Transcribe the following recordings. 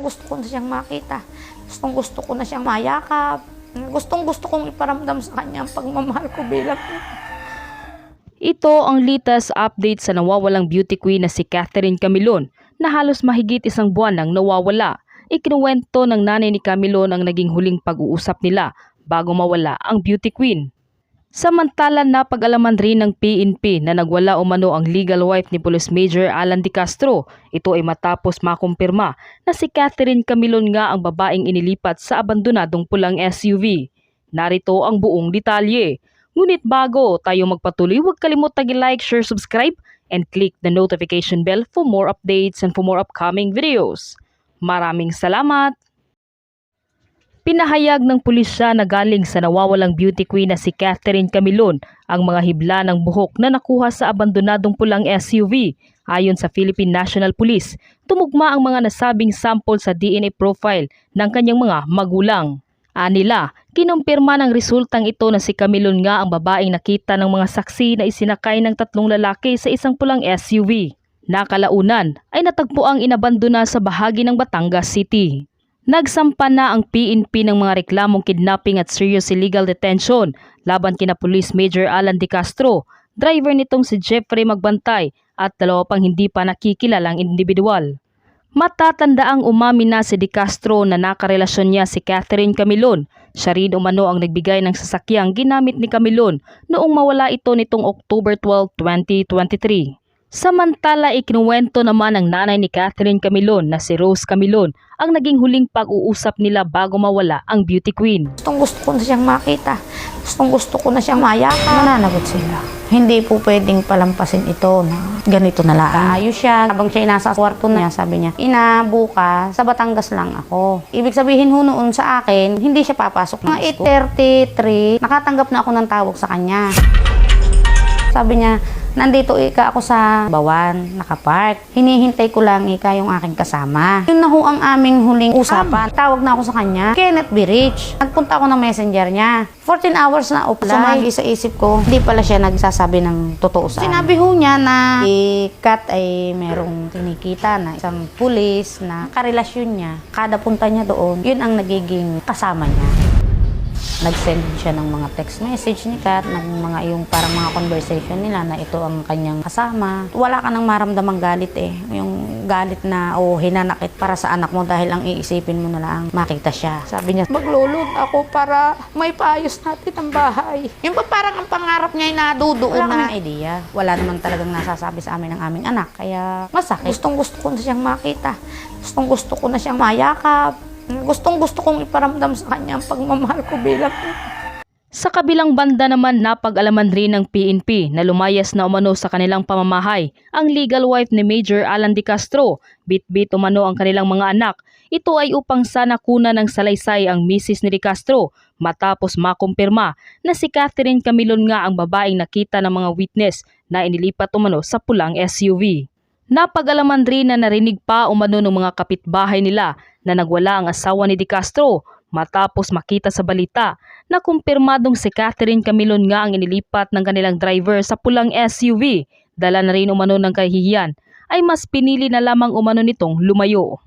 gusto ko na siyang makita. Gusto ko na siyang mayakap. Gusto kong iparamdam sa kanya ang pagmamahal ko bilang Ito ang latest update sa nawawalang beauty queen na si Catherine Camilon na halos mahigit isang buwan nang nawawala. Ikinuwento ng nanay ni Camilon ang naging huling pag-uusap nila bago mawala ang beauty queen. Samantala napag-alaman rin ng PNP na nagwala umano ang legal wife ni Police Major Alan De Castro. Ito ay matapos makumpirma na si Catherine Camilon nga ang babaeng inilipat sa abandonadong pulang SUV. Narito ang buong detalye. Ngunit bago tayo magpatuloy, huwag kalimutang i-like, share, subscribe, and click the notification bell for more updates and for more upcoming videos. Maraming salamat! Pinahayag ng pulisya na galing sa nawawalang beauty queen na si Catherine Camilon ang mga hibla ng buhok na nakuha sa abandonadong pulang SUV. Ayon sa Philippine National Police, tumugma ang mga nasabing sample sa DNA profile ng kanyang mga magulang. Anila, kinumpirma ng resultang ito na si Camilon nga ang babaeng nakita ng mga saksi na isinakay ng 3 lalaki sa isang pulang SUV. Nakalaunan ay natagpuang inabandona sa bahagi ng Batangas City. Nagsampa na ang PNP ng mga reklamong kidnapping at serious illegal detention laban kina Police Major Alan De Castro, driver nitong si Jeffrey Magbantay at 2 pang hindi pa nakikilalang individual. Matatandaang umamin na si De Castro na nakarelasyon niya si Catherine Camilon. Siya rin umano ang nagbigay ng sasakyang ginamit ni Camilon noong mawala ito nitong October 12, 2023. Samantala ikinuwento naman ng nanay ni Catherine Camilon na si Rose Camilon ang naging huling pag-uusap nila bago mawala ang beauty queen. Gusto ko na siyang makita. Gusto ko na siyang mayakap. Mananagot sila. Hindi po pwedeng palampasin ito na ganito na lang. Ayos siya. Habang siya nasa kwarto na, sabi niya, Ina, bukas, sa Batangas lang ako. Ibig sabihin ho noon sa akin, hindi siya papasok ng 8:33, nakatanggap na ako ng tawag sa kanya. Sabi niya, nandito ako sa Bawan, nakapark. Hinihintay ko lang yung aking kasama. Yun na ho ang aming huling usapan. Tawag na ako sa kanya, Kenneth B. Rich. Nagpunta ako ng messenger niya. 14 hours na offline. Sumagi sa isip ko, hindi pala siya nagsasabi ng totoo sa akin. Sinabi ho niya na si Kat ay merong kinikita na isang pulis na karelasyon niya. Kada punta niya doon, yun ang nagiging kasama niya. Nag-send siya ng mga text message ni Kat, ng mga yung parang mga conversation nila na ito ang kanyang kasama. Wala ka nang maramdamang galit yung galit na hinanakit para sa anak mo dahil ang iisipin mo na lang makita siya. Sabi niya, maglulod ako para may paayos natin ang bahay. Yung parang ang pangarap niya ay nadudoon na idea. Wala naman talagang nasasabi sa amin ng aming anak. Kaya masakit. Gusto ko na siyang makita. Gusto ko na siyang mayakap. Gusto kong iparamdam sa kanya ang pagmamahal ko bilang. Sa kabilang banda naman napag-alaman rin ng PNP na lumayas na umano sa kanilang pamamahay ang legal wife ni Major Alan De Castro. Bit-bit umano ang kanilang mga anak. Ito ay upang sana kuna ng salaysay ang misis ni De Castro matapos makumpirma na si Catherine Camilon nga ang babaeng nakita ng mga witness na inilipat umano sa pulang SUV. Napag-alaman rin na narinig pa umano ng mga kapitbahay nila na nagwala ang asawa ni De Castro matapos makita sa balita na kumpirmadong si Catherine Camilon nga ang inilipat ng kanilang driver sa pulang SUV. Dala na rin umano ng kahihiyan ay mas pinili na lamang umano nitong lumayo.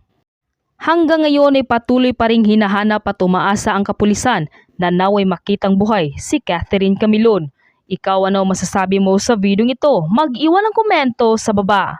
Hanggang ngayon ay patuloy pa ring hinahanap at umaasa ang kapulisan na naway makitang buhay si Catherine Camilon. Ikaw ano masasabi mo sa videong ito? Mag-iwan ng komento sa baba.